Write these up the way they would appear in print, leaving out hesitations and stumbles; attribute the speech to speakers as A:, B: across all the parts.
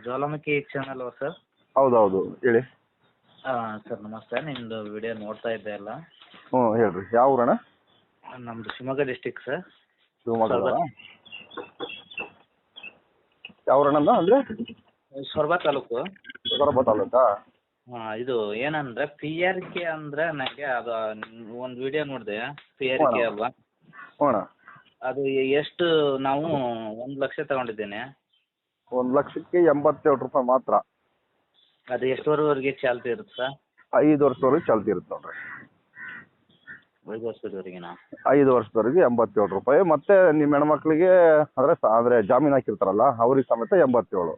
A: ಜ್ವಾಲಾಮುಖಿ channel ಅಲ್ವಾ sir?
B: ಹೌದೌದು ಹೇಳಿ.
A: ಸರ್ ನಮಸ್ತೆ. ನಿಮ್ಮದು ವಿಡಿಯೋ ನೋಡ್ತಾ ಇದ್ದೆ ಎಲ್ಲ.
B: ಹ್ಞೂ ಹೇಳ್ರಿ, ಯಾವ ಊರಣ್ಣ?
A: ನಮ್ಮದು ಶಿವಮೊಗ್ಗ ಡಿಸ್ಟಿಕ್ ಸರ್.
B: ಶಿವಮೊಗ್ಗ. ಯಾವ ಊರಣ್ಣ ಅಂದರೆ?
A: ಸೊರಬ ತಾಲೂಕು.
B: ಸೊರಬ ತಾಲೂಕಾ?
A: ಇದು ಏನಂದರೆ ಪಿ ಆರ್ ಕೆ ಅಂದರೆ ನನಗೆ ಅದು ಒಂದು ವಿಡಿಯೋ ನೋಡಿದೆ. ಪಿ ಆರ್ ಕೆ ಅಲ್ವಾ?
B: ಹ್ಞೂ ಅಣ್ಣ.
A: ಅದು ಎಷ್ಟು ನಾವು 1 ಲಕ್ಷ ತಗೊಂಡಿದ್ದೇನೆ.
B: 1,87,000 ಮಾತ್ರ.
A: ಅದು ಎಷ್ಟುವರೆವರೆಗೆ ಚಾಲ್ತಿ ಇರುತ್ತೆ ಸರ್?
B: 5 ವರ್ಷದವರೆಗೆ ಚಾಲ್ತಿ ಇರುತ್ತೆ ನೋಡ್ರಿ.
A: 5 ವರ್ಷದವರೆಗೆನಾ?
B: 5 ವರ್ಷದವರೆಗೆ ₹87. ಮತ್ತೆ ನಿಮ್ಮ ಹೆಣ್ಮಕ್ಳಿಗೆ ಅಂದರೆ ಜಾಮೀನು ಹಾಕಿರ್ತಾರಲ್ಲ ಅವ್ರಿಗೆ ಸಮೇತ 87.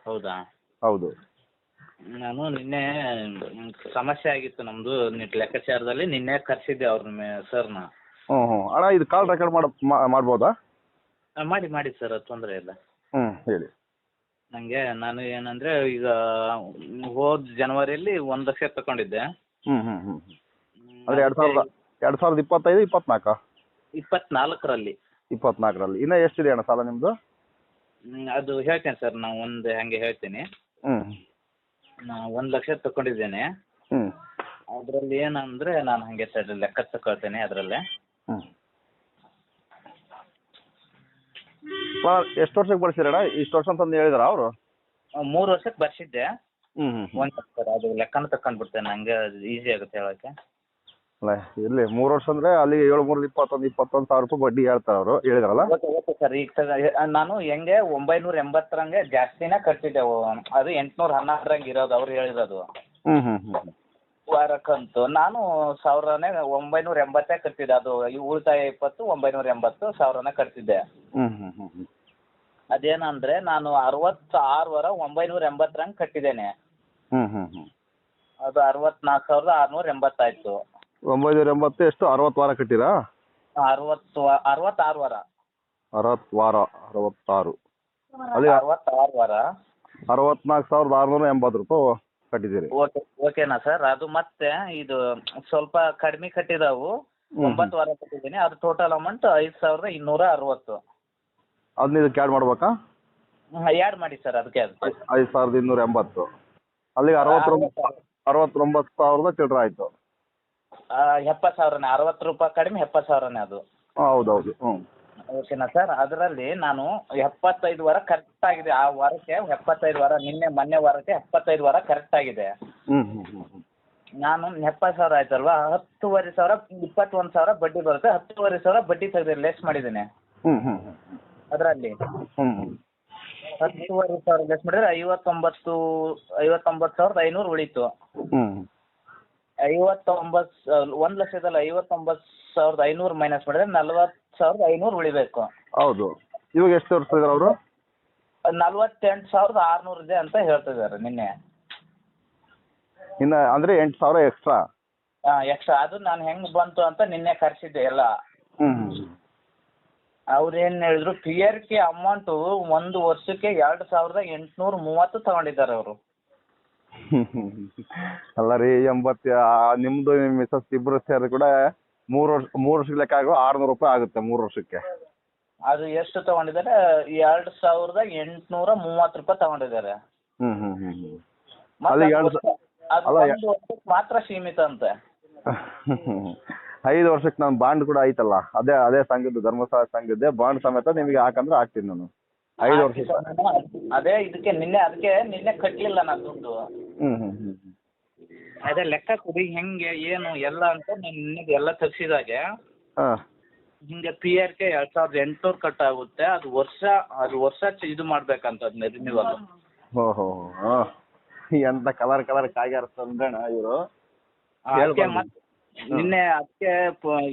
A: ಹೌದಾ?
B: ಹೌದು.
A: ನಾನು ನಿನ್ನೆ ಸಮಸ್ಯೆ ಆಗಿತ್ತು ನಮ್ಮದು ಲೆಕ್ಕಾಚಾರದಲ್ಲಿ. ನಿನ್ನೆ ಕರೆಸಿದ್ದೆ ಅವ್ರನ್ನ ಸರ್ನ.
B: ಹ್ಞೂ ಅಣ್ಣ, ಇದು ಕಾಲ್ ರೆಕಾರ್ಡ್ ಮಾಡ್ಬೋದಾ?
A: ಮಾಡಿ ಸರ್, ಅದು ತೊಂದರೆ ಇಲ್ಲ.
B: ಹೇಳಿ.
A: ನಾನು ಏನಂದರೆ ಈಗ ಹೋದ ಜನವರಿಯಲ್ಲಿ 1 ಲಕ್ಷ ತಗೊಂಡಿದ್ದೆ.
B: ಅಂದರೆ 2025, 24?
A: 24ರಲ್ಲಿ.
B: 24ರಲ್ಲಿ. ಇನ್ನೂ ಎಷ್ಟಿದೆ ಅಣ್ಣ ಸಾಲ ನಿಮ್ಮದು?
A: ಅದು ಹೇಳ್ತೇನೆ ಸರ್, ನಾವು ಒಂದು ಹಾಗೆ ಹೇಳ್ತೀನಿ. ನಾನು 1 ಲಕ್ಷ ತಗೊಂಡಿದ್ದೇನೆ. ಅದರಲ್ಲಿ ಏನಂದರೆ ನಾನು ಹಾಗೆ ಸರ್ ಲೆಕ್ಕ ತಗೊಳ್ತೇನೆ ಅದರಲ್ಲೇ.
B: ಎಷ್ಟು ವರ್ಷಕ್ಕೆ ಬರ್ಸಿರಣ್ಣ? ಇಷ್ಟು ವರ್ಷ ಅಂತಂದು ಹೇಳಿದಾರ ಅವರು?
A: 3 ವರ್ಷಕ್ಕೆ ಬರ್ಸಿದ್ದೆ. ಸರ್ ಅದು ಲೆಕ್ಕನ ತಗೊಂಡ್ಬಿಡ್ತೇನೆ, ಹಂಗೆ ಈಸಿ ಆಗುತ್ತೆ ಹೇಳೋಕ್ಕೆ.
B: ಅಲ್ಲ ಇರಲಿ, 3 ವರ್ಷ ಅಂದರೆ ಅಲ್ಲಿಗೆ 7 3 21 ಸಾವಿರ ರೂಪಾಯಿ ಬಡ್ಡಿ ಹೇಳ್ತಾರೆ ಅವರು, ಹೇಳಿದಾರಲ್ಲ?
A: Okay sir. ಈಗ ನಾನು ಹೆಂಗೆ 980ರಂಗೆ ಜಾಸ್ತಿನೇ ಕಟ್ತಿದ್ದೆ. ಅದು 812ರಂಗೆ ಇರೋದು ಅವ್ರು ಹೇಳಿರೋದು ವಾರಕ್ಕಂತೂ. ನಾನು 980 ಕಟ್ತಿದ್ದೆ. ಅದು ಉಳಿತಾಯ 20, 980 1000 ಕಟ್ತಿದ್ದೆ. ಅದೇನಂದರೆ ನಾನು 66 ವಾರ 980ರಂಗೆ ಕಟ್ಟಿದ್ದೇನೆ. ಅದು 64,680 ಆಯಿತು.
B: 980 ಎಷ್ಟು? 60 ವಾರ ಕಟ್ಟಿರಾ?
A: 66 ವಾರ.
B: 60 ವಾರ 66. ಅಲ್ಲಿ
A: 66 ವಾರ
B: 64,680 ಕಟ್ಟಿದ್ದೀರಿ.
A: ಓಕೆನಾ ಸರ್? ಅದು ಮತ್ತೆ ಇದು ಸ್ವಲ್ಪ ಕಡಿಮೆ ಕಟ್ಟಿದಾವು. 9 ವಾರ ಕಟ್ಟಿದ್ದೀನಿ. ಅದು ಟೋಟಲ್ ಅಮೌಂಟ್ 5,260.
B: ಅದನ್ನ ಇದಕ್ಕೆ ಆ್ಯಡ್ ಮಾಡ್ಬೇಕಾ?
A: ಆ್ಯಡ್ ಮಾಡಿ ಸರ್ ಅದಕ್ಕೆ.
B: 5,280. ಅಲ್ಲಿಗೆ 69,000 ಚಿಲ್ಲರೆ ಆಯಿತು.
A: 70,000ನೇ. 60 ರೂಪಾಯಿ ಕಡಿಮೆ 70,000ನೇ ಅದು.
B: ಹೌದೌದು.
A: ಓಕೆನಾ ಸರ್? ಅದರಲ್ಲಿ ನಾನು 75 ವಾರ ಕರೆಕ್ಟ್ ಆಗಿದೆ. ಆ ವಾರಕ್ಕೆ 75 ವಾರ, ಮೊನ್ನೆ ವಾರಕ್ಕೆ 75 ವಾರ ಕರೆಕ್ಟ್ ಆಗಿದೆ. ನಾನು 70,000 ಆಯ್ತಲ್ವಾ, 10,500 21,000 ಬಡ್ಡಿ ಬರುತ್ತೆ. 10,500 ಬಡ್ಡಿ ತೆಗೆದು ಲೆಸ್ ಮಾಡಿದ್ದೀನಿ ಅದರಲ್ಲಿ. 10,500 ಲೆಸ್ ಮಾಡಿದ್ರೆ 59,500 ಉಳೀತು. 1 ಲಕ್ಷದಲ್ಲಿ 59,500 ಮೈನಸ್ ಮಾಡಿದ್ರೆ 40,500 ಉಳಿಬೇಕು.
B: ಹೌದು. ಇವಾಗ ಎಷ್ಟು ತೋರಿಸ್ತಿದ್ದಾರೆ ಅವರು?
A: 48,600 ಇದೆ ಅಂತ ಹೇಳ್ತಿದ್ದಾರೆ ನಿನ್ನೆ.
B: ಇನ್ನು ಅಂದರೆ 8,000 ಎಕ್ಸ್ಟ್ರಾ?
A: ಎಕ್ಸ್ಟ್ರಾ. ಅದು ನಾನು ಹೆಂಗೆ ಬಂತು ಅಂತ ನಿನ್ನೆ ಕರೆಸಿದ್ದೆ ಎಲ್ಲ. ಅವ್ರು ಏನು ಹೇಳಿದ್ರು, ಪಿ ಆರ್ ಕೆ ಅಮೌಂಟು 1 ವರ್ಷಕ್ಕೆ 2,830 ತಗೊಂಡಿದ್ದಾರೆ ಅವರು.
B: ಅಲ್ಲ ರೀ, 80 ನಿಮ್ಮದು ನಿಮ್ಮ ಮಿಸಸ್ ಇಬ್ಬರು ಸೇರಿ ಕೂಡ 3 ವರ್ಷಕ್ಕೆ ಲೆಕ್ಕ ಆಗೋ 600 ರೂಪಾಯಿ ಆಗುತ್ತೆ 3 ವರ್ಷಕ್ಕೆ.
A: ಅದು ಎಷ್ಟು ತಗೊಂಡಿದ್ದಾರೆ? 2,830 ರೂಪಾಯಿ ತಗೊಂಡಿದ್ದಾರೆ. ಅದು 1 ವರ್ಷಕ್ಕೆ ಮಾತ್ರ ಸೀಮಿತ ಅಂತೆ.
B: 5 ವರ್ಷಕ್ಕೆ ನಾನು ಬಾಂಡ್ ಕೂಡ ಐತಲ್ಲ, ಅದೇ ಸಂಘದ್ದು, ಧರ್ಮಸ್ಥಳ ಸಂಘದ್ದೇ ಬಾಂಡ್ ಸಮೇತ ನಿಮಗೆ ಹಾಕಂದ್ರೆ ಹಾಕ್ತೀನಿ ನಾನು 5 ವರ್ಷ.
A: ಅದೇ ಇದಕ್ಕೆ ನಿನ್ನೆ ಕಟ್ಟಲಿಲ್ಲ ನಾನು ದುಡ್ಡು. ಅದೇ ಲೆಕ್ಕ ಕೊಡಿ ಹೆಂಗೆ ಏನು ಎಲ್ಲ ಅಂತ ನಾನು ನಿನ್ನೆ ಎಲ್ಲ ತಗ್ಸಿದಾಗೆ ಹಿಂಗೆ ಪಿ ಆರ್ ಕೆ 2,800 ಕಟ್ಟಾಗುತ್ತೆ. ಅದು ವರ್ಷ ಇದು ಮಾಡ್ಬೇಕಂತ ಅದನ್ನ ರಿನ್ಯೂವಲ್.
B: ಓಹೋ, ಎಂತ ಕಲರ್ ಕಾಗ್ಯಾರ ತಂದಣ ಇವರು.
A: ನಿನ್ನೆ ಅದಕ್ಕೆ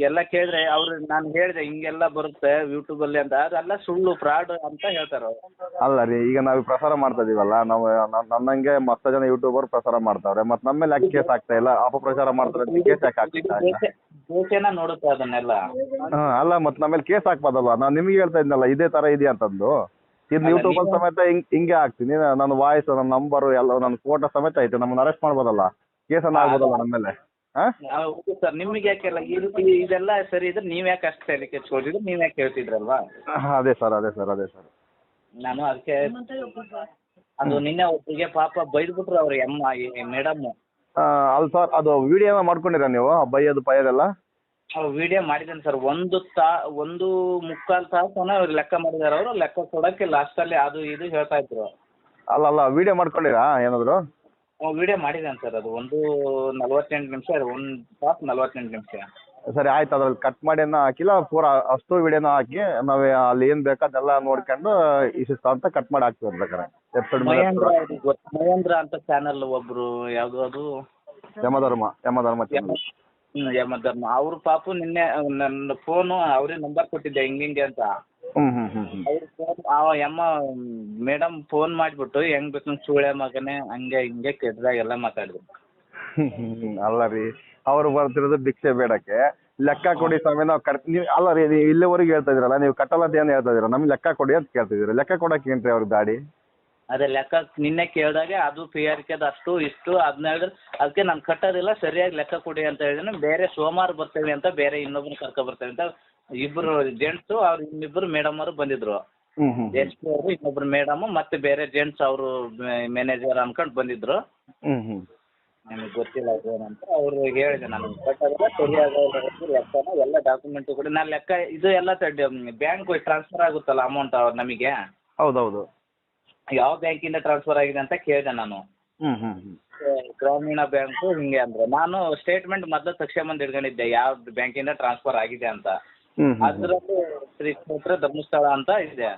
A: ಎಲ್ಲ ಕೇಳಿದ್ರೆ ಅವ್ರು, ನಾನು ಹೇಳಿದೆ ಹಿಂಗೆಲ್ಲ ಬರುತ್ತೆ ಯೂಟ್ಯೂಬಲ್ಲಿ ಅಂತ. ಅದೆಲ್ಲ ಸುಳ್ಳು, ಫ್ರಾಡ್ ಅಂತ ಹೇಳ್ತಾರೆ ಅವರು. ಅಲ್ಲ
B: ರೀ, ಈಗ ನಾವು ಪ್ರಸಾರ ಮಾಡ್ತಾ ಇದೀವಲ್ಲ, ನಾವು ನನ್ನಂಗೆ ಮಸ್ತ್ ಜನ ಯೂಟ್ಯೂಬರ್ ಪ್ರಸಾರ ಮಾಡ್ತಾವ್ರೆ. ಮತ್ತೆ ನಮ್ಮ ಮೇಲೆ ಯಾಕೆ ಕೇಸ್ ಆಗ್ತಾ ಇಲ್ಲ? ಅಪಪ್ರಚಾರ ಮಾಡ್ತಾರೆ, ಕೇಸ್ ಯಾಕೆ ಆಗ್ತಾ ಇಲ್ಲ?
A: ದೇಶನ ನೋಡುತ್ತೆ ಅದನ್ನೆಲ್ಲ.
B: ಅಲ್ಲ, ಮತ್ತೆ ನಮ್ಮ ಮೇಲೆ ಕೇಸ್ ಹಾಕ್ಬೋದಲ್ವಾ? ನಾನು ನಿಮಗೆ ಹೇಳ್ತಾ ಇದ್ನಲ್ಲ ಇದೇ ತರ ಇದೆಯಾ ಅಂತಂದು. ಇದು ಯೂಟ್ಯೂಬ್ ಸಮೇತ ಹಿಂಗೆ ಹಾಕ್ತೀನಿ. ನನ್ನ ವಾಯ್ಸ್, ನನ್ನ ನಂಬರು ಎಲ್ಲ, ನನ್ನ ಫೋಟೋ ಸಮೇತ ಐತೆ. ನಮ್ಮನ್ನ ಅರೆಸ್ಟ್ ಮಾಡ್ಬೋದಲ್ಲ, ಕೇಸನ್ನ ಆಗ್ಬೋದಲ್ಲ ನಮ್ಮ ಮೇಲೆ?
A: ಹೌದು ಸರ್. ನಿಮಗೆ ಯಾಕೆಲ್ಲ ಈ ರೀತಿ ಇದೆಲ್ಲ ಸರಿ ಇದ್ರೆ ನೀವು ಯಾಕೆ ಅಷ್ಟು ತಲೆ ಕೆಚ್ಕೊಳ್ತಿದ್ರು? ನೀವು ಯಾಕೆ ಹೇಳ್ತಿದ್ರಲ್ವಾ?
B: ಅದೇ ಸರ್.
A: ನಾನು ಅದಕ್ಕೆ ಅದು ನಿನ್ನೆ ಒಬ್ಬರಿಗೆ ಪಾಪ ಬೈದ್ಬಿಟ್ರು ಅವ್ರು ಮೇಡಮ್ಮು.
B: ಅದು ಸರ್ ಅದು ವಿಡಿಯೋ ಮಾಡ್ಕೊಂಡಿರಾ ನೀವು ಬೈಯೋದು ಪೈಯೋದೆಲ್ಲ?
A: ವಿಡಿಯೋ ಮಾಡಿದ್ದೇನೆ ಸರ್. 1.25 ತಾಸು ಅವ್ರು ಲೆಕ್ಕ ಮಾಡಿದಾರೆ. ಅವರು ಲೆಕ್ಕ ಕೊಡೋಕ್ಕೆ ಲಾಸ್ಟಲ್ಲಿ ಅದು ಇದು ಹೇಳ್ತಾ ಇದ್ರು.
B: ಅಲ್ಲ ವಿಡಿಯೋ ಮಾಡ್ಕೊಂಡಿರಾ ಏನಾದರೂ?
A: ವಿಡಿಯೋ ಮಾಡಿದ್ದೇನೆ ಸರ್. ಅದು 1:48 ನಿಮಿಷ, 1 ತಾಸು 48 ನಿಮಿಷ.
B: ಸರಿ ಆಯ್ತು, ಅದ್ರಲ್ಲಿ ಕಟ್ ಮಾಡಿ ಹಾಕಿಲ್ಲ ಪೂರಾ ಅಷ್ಟು ವಿಡಿಯೋನ ಹಾಕಿ ನಾವು ಅಲ್ಲಿ ಏನು ಬೇಕು ಅದೆಲ್ಲ ನೋಡ್ಕೊಂಡು ಇಷ್ಟು ಅಂತ ಕಟ್ ಮಾಡಿ ಹಾಕ್ತೀವಿ ಬೇಕಾದ್ರೆ ಎಪಿಸೋಡ್ ಮೇಲೆ.
A: ಮಹೇಂದ್ರ ಅಂತ ಚಾನಲ್ ಒಬ್ರು ಯಾವುದು ಅದು
B: ಯಮಧರ್ಮ
A: ಯಮಧರ್ಮ ಅವ್ರ ಪಾಪು ನಿನ್ನೆ ನನ್ನ ಫೋನು ಅವ್ರಿಗೆ ನಂಬರ್ ಕೊಟ್ಟಿದ್ದೆ ಹಿಂಗೆ ಅಂತ. ಅವ್ರ ಫೋನ್ ಮೇಡಮ್ ಫೋನ್ ಮಾಡಿಬಿಟ್ಟು ಹೆಂಗ್ ಬೇಕು ಸೂಳೆ ಮಗನೇ ಹಂಗೆ ಹಿಂಗೆ ಕೆಟ್ಟದಾಗೆಲ್ಲ ಮಾತಾಡಿದ್ರು.
B: ಅಲ್ಲ ರೀ, ಅವ್ರು ಬರ್ತಿರೋದು ಭಿಕ್ಷೆ ಬೇಡಕ್ಕೆ. ಲೆಕ್ಕ ಕೊಡಿ ಸ್ವಾಮಿ ನಾವು ನೀವು ಅಲ್ಲ ರೀ, ನೀವು ಇಲ್ಲಿವರೆಗೆ ಹೇಳ್ತಾ ಇದ್ರಲ್ಲ, ನೀವು ಕಟ್ಟಲ್ಲ ಅಂತ ಏನು ಹೇಳ್ತಾ ಇದ್ದೀರಾ? ನಮ್ಗೆ ಲೆಕ್ಕ ಕೊಡಿ ಅಂತ ಕೇಳ್ತಿದ್ದೀರಿ. ಲೆಕ್ಕ ಕೊಡಕ್ಕೆ ಏನ್ರಿ ಅವ್ರ ದಾಡಿ?
A: ಅದೇ ಲೆಕ್ಕ ನಿನ್ನೆ ಕೇಳಿದಾಗ ಅದು ಪಿ ಆರ್ ಕೆದು ಅಷ್ಟು ಇಷ್ಟು ಅದನ್ನ ಹೇಳಿದ್ರೆ ಅದಕ್ಕೆ ನಾನು ಕಟ್ಟೋದಿಲ್ಲ, ಸರಿಯಾಗಿ ಲೆಕ್ಕ ಕೊಡಿ ಅಂತ ಹೇಳಿದ್ರೆ ಬೇರೆ ಸೋಮವಾರ ಬರ್ತೇವೆ ಅಂತ ಬೇರೆ ಇನ್ನೊಬ್ರು ಕರ್ಕೊ ಬರ್ತೇವೆ ಅಂತ ಇಬ್ಬರು ಜೆಂಟ್ಸು ಅವ್ರು ಇನ್ನಿಬ್ಬರು ಮೇಡಮ್ ಅವರು ಬಂದಿದ್ರು. ಎಸ್ ಪಿ ಅವರು ಇನ್ನೊಬ್ರು ಮೇಡಮ್ ಮತ್ತೆ ಬೇರೆ ಜೆಂಟ್ಸ್ ಅವರು ಮ್ಯಾನೇಜರ್ ಅನ್ಕೊಂಡು ಬಂದಿದ್ರು. ನನಗೆ ಗೊತ್ತಿಲ್ಲ ಏನಂತ ಅವ್ರು ಹೇಳಿದೆ. ನಾನು ಕಟ್ಟೋದಿಲ್ಲ, ಸರಿಯಾಗಿ ಲೆಕ್ಕನ ಎಲ್ಲ ಡಾಕ್ಯುಮೆಂಟು ಕೊಡಿ. ನಾನು ಲೆಕ್ಕ ಇದು ಎಲ್ಲ ಬ್ಯಾಂಕ್ ಟ್ರಾನ್ಸ್ಫರ್ ಆಗುತ್ತಲ್ಲ ಅಮೌಂಟ್ ಅವ್ರು ನಮಗೆ.
B: ಹೌದೌದು.
A: ಯಾವ ಬ್ಯಾಂಕಿಂದ ಟ್ರಾನ್ಸ್ಫರ್ ಆಗಿದೆ ಅಂತ ಕೇಳಿದೆ ನಾನು. ಗ್ರಾಮೀಣ ಬ್ಯಾಂಕು ಹಿಂಗೆ ಅಂದ್ರೆ ನಾನು ಸ್ಟೇಟ್ಮೆಂಟ್ ಮೊದಲು ತಕ್ಷಣ ಹಿಡ್ಕೊಂಡಿದ್ದೆ ಯಾವ ಬ್ಯಾಂಕಿಂದ ಟ್ರಾನ್ಸ್ಫರ್ ಆಗಿದೆ ಅಂತ. ಅದರಲ್ಲಿ ಶ್ರೀ ಕ್ಷೇತ್ರ ಧರ್ಮಸ್ಥಳ ಅಂತ ಇದೆ.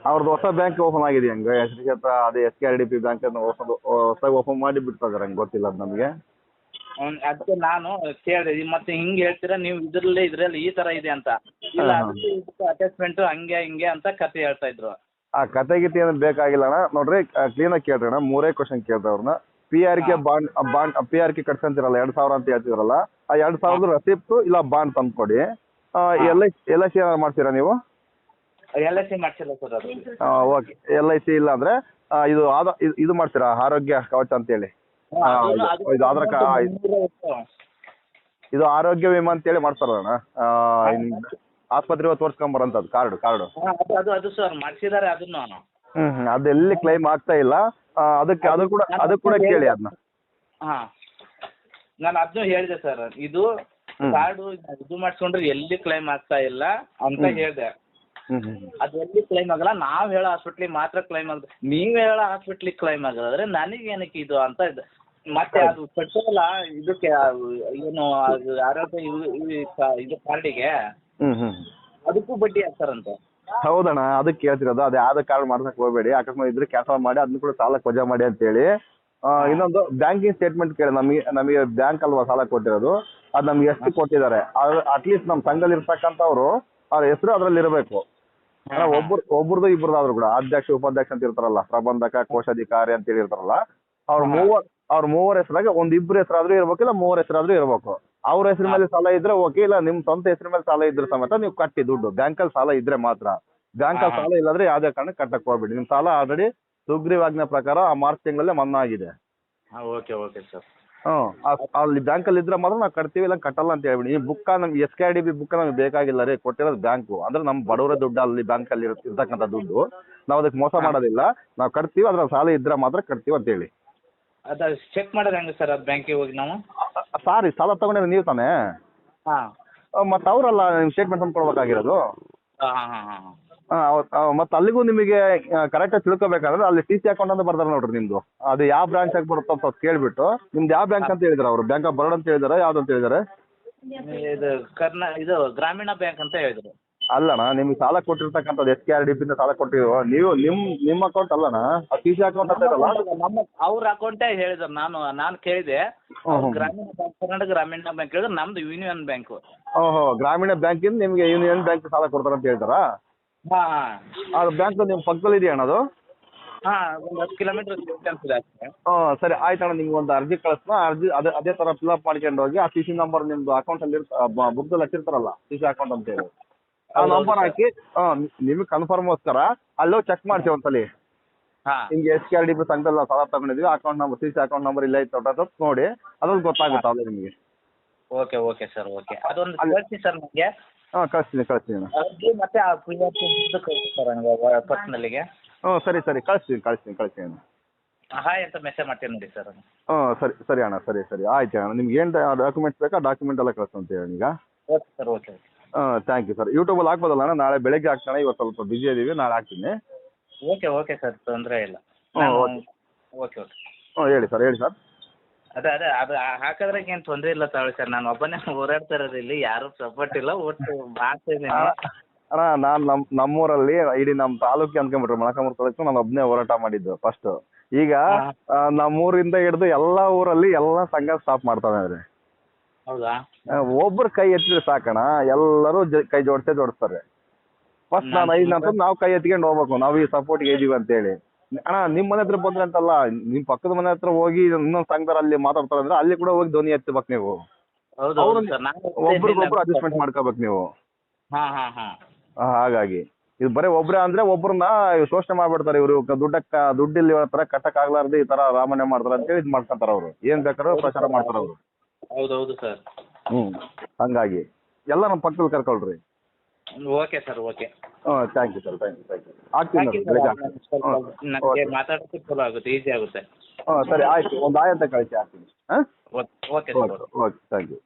B: ಅವ್ರದ್ದು ಹೊಸ ಬ್ಯಾಂಕ್ ಓಪನ್ ಆಗಿದೆ ಹಂಗೆ ಶ್ರೀ ಕ್ಷೇತ್ರ, ಅದೇ SKRDP ಬ್ಯಾಂಕ್ ಅನ್ನು ಹೊಸದಾಗಿ ಓಪನ್ ಮಾಡಿ ಬಿಡ್ತಾರೆ ಹಂಗೆ ಗೊತ್ತಿಲ್ಲ ಅದು ನಮಗೆ.
A: ಅದಕ್ಕೆ ನಾನು ಕೇಳಿದೆ ಮತ್ತೆ ಹಿಂಗೆ ಹೇಳ್ತೀರಾ ನೀವು ಇದ್ರಲ್ಲಿ ಈ ಥರ ಇದೆ ಅಂತ. ಇಲ್ಲ ಅದಕ್ಕೆ ಇದಕ್ಕೆ ಅಟ್ಯಾಚ್ಮೆಂಟು ಹಂಗೆ ಹಿಂಗೆ ಅಂತ ಕತೆ ಹೇಳ್ತಾ ಇದ್ರು.
B: ಆ ಕತೆ ಗೀತೆ ಏನು ಬೇಕಾಗಿಲ್ಲ ಅಣ್ಣ. ನೋಡ್ರಿ ಕ್ಲೀನಾಗಿ ಕೇಳ್ರಿ ಅಣ್ಣ, 3 ಕ್ವಶನ್ ಕೇಳ್ರಿ ಅವ್ರನ್ನ. PRK ಬಾಂಡ್ PRK ಕಟ್ಸಂತಿರಲ್ಲ 2,000 ಅಂತ ಹೇಳ್ತಿದ್ರಲ್ಲ, ಆ 2,000 ರಸೀಪ್ಟು ಇಲ್ಲ ಬಾಂಡ್ ತಂದ್ಕೊಡಿ. LIC ಏನಾದ್ರು ಮಾಡ್ತೀರಾ ನೀವು?
A: LIC ಮಾಡ್ಸಿಲ್ಲ ಸರ್ ಅದು.
B: ಓಕೆ, LIC ಇಲ್ಲ ಅಂದ್ರೆ ಇದು ಮಾಡ್ತೀರಾ ಆರೋಗ್ಯ ಕವಚ ಅಂತೇಳಿ. ಇದು ಆಧಾರ್ ಕಾರ್ಡ್, ಇದು ಆರೋಗ್ಯ ವಿಮಾ ಅಂತೇಳಿ ಮಾಡ್ತಾರಣ್ಣ. ಆಸ್ಪತ್ರೆಗೆ ತೋರಿಸ್ಕೊಂಬರಂತದ್ದು ಕಾರ್ಡು.
A: ಅದು ಸರ್ ಮಾಡಿಸಿದ್ದಾರೆ ಅದನ್ನು.
B: ಅದೆಲ್ಲಿ ಕ್ಲೈಮ್ ಆಗ್ತಾ ಇಲ್ಲ. ಅದು ಕೂಡ ಕೇಳಿ ಅದನ್ನ.
A: ನಾನು ಅದನ್ನು ಹೇಳಿದೆ ಸರ್. ಇದು ಕಾರ್ಡು ಇದು ಮಾಡಿಸ್ಕೊಂಡ್ರೆ ಎಲ್ಲಿ ಕ್ಲೈಮ್ ಆಗ್ತಾ ಇಲ್ಲ ಅಂತ ಹೇಳಿದೆ. ಅದು ಎಲ್ಲಿ ಕ್ಲೈಮ್ ಆಗಲ್ಲ, ನಾವು ಹೇಳೋ ಹಾಸ್ಪಿಟ್ಲಿಗೆ ಮಾತ್ರ ಕ್ಲೈಮ್ ಆಗುತ್ತೆ. ನೀವು ಹೇಳೋ ಹಾಸ್ಪಿಟ್ಲಿಗೆ ಕ್ಲೈಮ್ ಆಗೋದಾದ್ರೆ ನನಗೇನಕ್ಕೆ ಇದು ಅಂತ ಇದೆ. ಮತ್ತೆ ಅದು ಕಟ್ಟೋಲ್ಲ ಇದಕ್ಕೆ ಏನು ಅದು ಆರೋಗ್ಯ ಇದು ಕಾರ್ಡಿಗೆ ಅದಕ್ಕೂ ಬಡ್ಡಿ ಹಾಕ್ತಾರಂತೆ.
B: ಹೌದಣ್ಣ, ಅದಕ್ಕೆ ಕೇಳ್ತಿರೋದು. ಅದು ಯಾವ್ದು ಕಾರ್ಡ್ ಮಾಡ್ಸಕ್ ಹೋಗಬೇಡಿ, ಅಕಸ್ಮಾತ್ ಇದ್ರೆ ಕ್ಯಾನ್ಸಲ್ ಮಾಡಿ ಅದನ್ನ ಕೂಡ ಸಾಲ ವಜಾ ಮಾಡಿ ಅಂತೇಳಿ. ಇನ್ನೊಂದು ಬ್ಯಾಂಕಿಂಗ್ ಸ್ಟೇಟ್ಮೆಂಟ್ ಕೇಳಿ. ನಮಗೆ ಬ್ಯಾಂಕ್ ಅಲ್ವಾ ಸಾಲ ಕೊಟ್ಟಿರೋದು, ಅದು ನಮ್ಗೆ ಎಷ್ಟು ಕೊಟ್ಟಿದ್ದಾರೆ ಅಟ್ಲೀಸ್ಟ್ ನಮ್ಮ ಸಂಘದಲ್ಲಿ ಇರ್ತಕ್ಕಂಥವ್ರು ಅವ್ರ ಹೆಸರು ಅದರಲ್ಲಿ ಇರಬೇಕು. ಒಬ್ರದ್ದು ಇಬ್ಬರದಾದ್ರು ಕೂಡ ಅಧ್ಯಕ್ಷ ಉಪಾಧ್ಯಕ್ಷ ಅಂತ ಇರ್ತಾರಲ್ಲ, ಪ್ರಬಂಧಕ ಕೋಶಾಧಿಕಾರಿ ಅಂತ ಹೇಳಿ ಇರ್ತಾರಲ್ಲ, ಅವ್ರ ಮೂವರ ಹೆಸರಾಗ ಇಬ್ಬರು ಹೆಸರಾದ್ರೂ ಇರ್ಬೇಕು, ಇಲ್ಲ 3 ಹೆಸರಾದ್ರೂ ಇರ್ಬೇಕು. ಅವ್ರ ಹೆಸರ ಮೇಲೆ ಸಾಲ ಇದ್ರೆ ಓಕೆ, ಇಲ್ಲ ನಿಮ್ ಸ್ವಂತ ಹೆಸರ ಮೇಲೆ ಸಾಲ ಇದ್ರೆ ಸಮೇತ ನೀವು ಕಟ್ಟಿ ದುಡ್ಡು. ಬ್ಯಾಂಕಲ್ಲಿ ಸಾಲ ಇದ್ರೆ ಮಾತ್ರ. ಬ್ಯಾಂಕಲ್ಲಿ ಸಾಲ ಇಲ್ಲಾಂದ್ರೆ ಯಾವುದೇ ಕಾರಣಕ್ಕೆ ಕಟ್ಟಕ್ಕೆ ಹೋಗ್ಬೇಡಿ. ನಿಮ್ ಸಾಲ ಆಲ್ರೆಡಿ ಸುಗ್ರೀವಾಜ್ಞೆ ಪ್ರಕಾರ ಆ ಮಾರ್ಚ್ ತಿಂಗಳಲ್ಲೇ ಮನ್ನಾ ಆಗಿದೆ.
A: Okay sir.
B: ಅಲ್ಲಿ ಬ್ಯಾಂಕಲ್ಲಿ ಇದ್ರೆ ಮಾತ್ರ ನಾವು ಕಟ್ತೀವಿ, ಇಲ್ಲ ಕಟ್ಟಲ್ಲ ಅಂತ ಹೇಳ್ಬಿಡಿ. ಈ ಬುಕ್ಕ ನಮ್ಗೆ SKRDP ಬುಕ್ ನಮ್ಗೆ ಬೇಕಾಗಿಲ್ಲ ರೀ, ಕೊಟ್ಟಿರೋದು ಬ್ಯಾಂಕು. ಅಂದ್ರೆ ನಮ್ಮ ಬಡವರ ದುಡ್ಡು ಅಲ್ಲಿ ಬ್ಯಾಂಕಲ್ಲಿ ಇರ್ತಕ್ಕಂಥ ದುಡ್ಡು. ನಾವು ಅದಕ್ಕೆ ಮೋಸ ಮಾಡೋದಿಲ್ಲ, ನಾವು ಕಟ್ತೀವಿ. ಅದ್ರ ಸಾಲ ಇದ್ರೆ ಮಾತ್ರ ಕಟ್ತೀವಿ ಅಂತ ಹೇಳಿ.
A: ಅದು ಚೆಕ್ ಮಾಡೋದು ಹೆಂಗೆ ಸರ್? ಅದು ಬ್ಯಾಂಕಿಗೆ ಹೋಗಿ ನಾವು
B: ಸಾರಿ ಸಾಲ ತಗೊಂಡಿರೋ ನೀವು ತಾನೇ? ಮತ್ತು ಅವರಲ್ಲ ನಿಮ್ಮ ಸ್ಟೇಟ್ಮೆಂಟ್ ತಂದು ಕೊಡ್ಬೇಕಾಗಿರೋದು. ಮತ್ತು ಅಲ್ಲಿಗೂ ನಿಮಗೆ ಕರೆಕ್ಟಾಗಿ ತಿಳ್ಕೊಬೇಕಾದ್ರೆ ಅಲ್ಲಿ TC ಅಕೌಂಟ್ ಅಂತ ಬರ್ತಾರೆ ನೋಡ್ರಿ ನಿಮ್ಮದು. ಅದು ಯಾವ ಬ್ರಾಂಚ್ ಆಗಿ ಬರುತ್ತೋ ಅಂತ ಕೇಳಿಬಿಟ್ಟು ನಿಮ್ದು ಯಾವ ಬ್ಯಾಂಕ್ ಅಂತ ಹೇಳಿದಾರೆ ಅವರು? ಬ್ಯಾಂಕ್ ಆಫ್ ಬರೋಡ ಅಂತ ಹೇಳಿದಾರೆ, ಯಾವ್ದು ಅಂತ ಹೇಳಿದಾರೆ?
A: ಇದು ಗ್ರಾಮೀಣ ಬ್ಯಾಂಕ್ ಅಂತ ಹೇಳಿದ್ರು.
B: ಅಲ್ಲಣ್ಣ, ನಿಮ್ಗೆ ಸಾಲ ಕೊಟ್ಟಿರ್ತಕ್ಕಂಥದ್ದು SKRDP ಇಂದ ಸಾಲ ಕೊಟ್ಟಿರೋ ನೀವು ನಿಮ್ಮ ಅಕೌಂಟ್ ಅಲ್ಲಣ್ಣ, TC ಅಕೌಂಟ್ ಅಂತ ಇರಲ್ಲ.
A: ನಮ್ಮ ಅವ್ರ ಅಕೌಂಟೇ ಹೇಳಿದ್ರು. ನಾನು ಕೇಳಿದೆ ಗ್ರಾಮೀಣ ಬ್ಯಾಂಕ್, ಕರ್ನಾಟಕ ಗ್ರಾಮೀಣ ಬ್ಯಾಂಕ್ ಹೇಳಿದ್ರೆ ನಮ್ದು ಯೂನಿಯನ್ ಬ್ಯಾಂಕು.
B: ಓಹೋ, ಗ್ರಾಮೀಣ ಬ್ಯಾಂಕಿಂದ ನಿಮಗೆ ಯೂನಿಯನ್ ಬ್ಯಾಂಕ್ ಸಾಲ ಕೊಡ್ತಾರೆ ಅಂತ ಹೇಳ್ತಾರಾ? ಅದು ಬ್ಯಾಂಕ್ ನಿಮ್ಮ ಪಕ್ಕದಲ್ಲಿ ಇದೆಯಾ ಅಣ್ಣ ಅದು?
A: ಒಂದು 10 ಕಿಲೋಮೀಟರ್ ಡಿಸ್ಟೆನ್ಸ್ ಇದೆ ಅಷ್ಟೇ.
B: ಸರಿ ಆಯ್ತು ಅಣ್ಣ, ನಿಮ್ಗೆ ಒಂದು ಅರ್ಜಿ ಕಳಿಸ್ತಾ, ಅದೇ ಥರ ಫಿಲ್ಅಪ್ ಮಾಡ್ಕೊಂಡು ಹೋಗಿ. ಆ TC ನಂಬರ್ ನಿಮ್ಮದು ಅಕೌಂಟಲ್ಲಿ ಬುಕ್ದಲ್ಲಿ ಹಚ್ಚಿರ್ತಾರಲ್ಲ TC ಅಕೌಂಟ್ ಅಂತೇಳಿ, ಆ ನಂಬರ್ ಹಾಕಿ ನಿಮಗೆ ಕನ್ಫರ್ಮ್ಗೋಸ್ಕರ ಅಲ್ಲೋಗಿ ಚೆಕ್ ಮಾಡಿಸಿ ಒಂದ್ಸಲಿ. ಹಿಂಗೆ SKRDP ಸಂಘದಲ್ಲಿ ನಾವು ಸಾಲ ತಗೊಂಡಿದ್ವಿ, account number TC account number ಇಲ್ಲ ಇತ್ತು ಅಂತ ನೋಡಿ, ಅದ್ರಲ್ಲಿ ಗೊತ್ತಾಗುತ್ತೆ ಅದು ನಿಮಗೆ.
A: Okay sir. ಅದೊಂದು ಕಳಿಸಿ ಸರ್ ನನಗೆ.
B: ಕಳಿಸ್ತೀನಿ
A: ಅರ್ಜಿ ಮತ್ತೆ ಆ ಕಳಿಸಿ ಸರ್ ನನಗೆ ಪರ್ಸ್ನಲ್ಲಿಗೆ.
B: ಹ್ಞೂ ಸರಿ ಕಳಿಸ್ತೀನಿ.
A: ಹಾಯ್ ಅಂತ ಮೆಸೇಜ್ ಮಾಡ್ತೀನಿ ನೋಡಿ ಸರ್.
B: ಸರಿ ಅಣ್ಣ ಸರಿ ಆಯ್ತು ಅಣ್ಣ. ನಿಮ್ಗೆ ಏನು ಡಾಕ್ಯುಮೆಂಟ್ಸ್ ಬೇಕಾ ಡಾಕ್ಯುಮೆಂಟ್ ಎಲ್ಲ ಕಳಿಸ್ಕೊಂತೀವಿ ಈಗ.
A: Okay sir okay.
B: Thank you sir. ಯೂಟ್ಯೂಬಲ್ಲಿ ಹಾಕ್ಬೋದಲ್ಲ ಅಣ್ಣ? ನಾಳೆ ಬೆಳಗ್ಗೆ ಹಾಕ್ತಾನೆ, ಇವತ್ತು ಸ್ವಲ್ಪ ಬಿಜಿ ಇದ್ದೀವಿ, ನಾಳೆ ಹಾಕ್ತೀನಿ.
A: ಓಕೆ ಸರ್, ತೊಂದರೆ ಇಲ್ಲ. ಓಕೆ.
B: ಹೇಳಿ ಸರ್.
A: ಅದೇ ಅದು ಹಾಕೋದ್ರಾಗ ಏನು ತೊಂದರೆ ಇಲ್ಲ ತಗೊಳ್ಳಿ ಸರ್. ನಾನು ಒಬ್ಬನೇ ಹೋರಾಡ್ತಾ ಇರೋದು, ಇಲ್ಲಿ ಯಾರು ಸಪೋರ್ಟ್ ಇಲ್ಲ, ಒಟ್ಟು ಮಾಡ್ತಾ ಇದ್ದೀನಿ.
B: ಅಣ್ಣ ನಾನು ನಮ್ಮೂರಲ್ಲಿ ಇಡೀ ನಮ್ಮ ತಾಲೂಕಿಗೆ ಅಂದ್ಕೊಂಡ್ಬಿಟ್ರೆ ಮೊಳಕಾಲ್ಮೂರು ತಾಲೂಕು ನಾನು ಒಬ್ಬನೇ ಹೋರಾಟ ಮಾಡಿದ್ದು ಫಸ್ಟ್. ಈಗ ನಮ್ಮೂರಿಂದ ಹಿಡಿದು ಎಲ್ಲ ಊರಲ್ಲಿ ಎಲ್ಲ ಸಂಘ ಸ್ಟಾಪ್ ಮಾಡ್ತಾನೆ ಇದ್ದಾರೆ.
A: ಹೌದಾ?
B: ಒಬ್ರು ಕೈ ಎತ್ತಿದ್ರೆ ಸಾಕಣ, ಎಲ್ಲರೂ ಕೈ ಜೋಡಿಸ್ತಾರೆ. ಫಸ್ಟ್ ನಾನು 5 ನಂತರ ನಾವು ಕೈ ಎತ್ಕೊಂಡು ಹೋಗ್ಬೇಕು, ನಾವು ಈ ಸಪೋರ್ಟ್ಗೆ ಇದೀವಿ ಅಂತೇಳಿ. ಅಣ್ಣ ನಿಮ್ಮ ಮನೆ ಹತ್ರ ಬಂದ್ರೆ ಅಂತಲ್ಲ, ನಿಮ್ಮ ಪಕ್ಕದ ಮನೆ ಹತ್ರ ಹೋಗಿ ಇನ್ನೊಂದು ಸಂಘದವ್ರು ಅಲ್ಲಿ ಮಾತಾಡ್ತಾರೆ ಅಂದ್ರೆ ಅಲ್ಲಿ ಕೂಡ ಹೋಗಿ ಧ್ವನಿ ಎತ್ತಬೇಕು ನೀವು. ಒಬ್ರಿಗೊಬ್ರು ಅಡ್ಜಸ್ಟ್ಮೆಂಟ್ ಮಾಡ್ಕೋಬೇಕು ನೀವು. ಹಾಗಾಗಿ ಇದು ಬರೀ ಒಬ್ರೇ ಅಂದ್ರೆ ಒಬ್ರನ್ನ ಶೋಷಣೆ ಮಾಡ್ಬಿಡ್ತಾರೆ ಇವರು. ದುಡ್ಡಿಲ್ಲಿ ಇವ್ರ ಹತ್ರ ಕಟ್ಟಕ್ ಆಗ್ಲಾರ್ದು ಈ ತರ ರಾಮಣ್ಯ ಮಾಡ್ತಾರೆ ಅಂತೇಳಿ ಇದು ಮಾಡ್ಕೊಂತಾರ ಅವ್ರು. ಏನ್ ಬೇಕಾದ್ರೂ ಪ್ರಚಾರ ಮಾಡ್ತಾರ ಅವ್ರು.
A: ಹೌದೌದು ಸರ್.
B: ಹಂಗಾಗಿ ಎಲ್ಲ ನಮ್ಮ ಪಕ್ಕದಲ್ಲಿ ಕರ್ಕೊಳ್ರಿ.
A: Okay sir okay.
B: Thank you sir. ಆಗ್ತೀನಿ
A: ನನಗೆ ಮಾತಾಡೋಕ್ಕೆ ಚಲೋ ಆಗುತ್ತೆ, ಈಸಿ ಆಗುತ್ತೆ.
B: ಸರಿ ಆಯ್ತು. ಒಂದು ಆಯ್ ಅಂತ ಕಳಿಸಿ ಹಾಕ್ತೀನಿ.
A: Okay sir.
B: Okay thank you.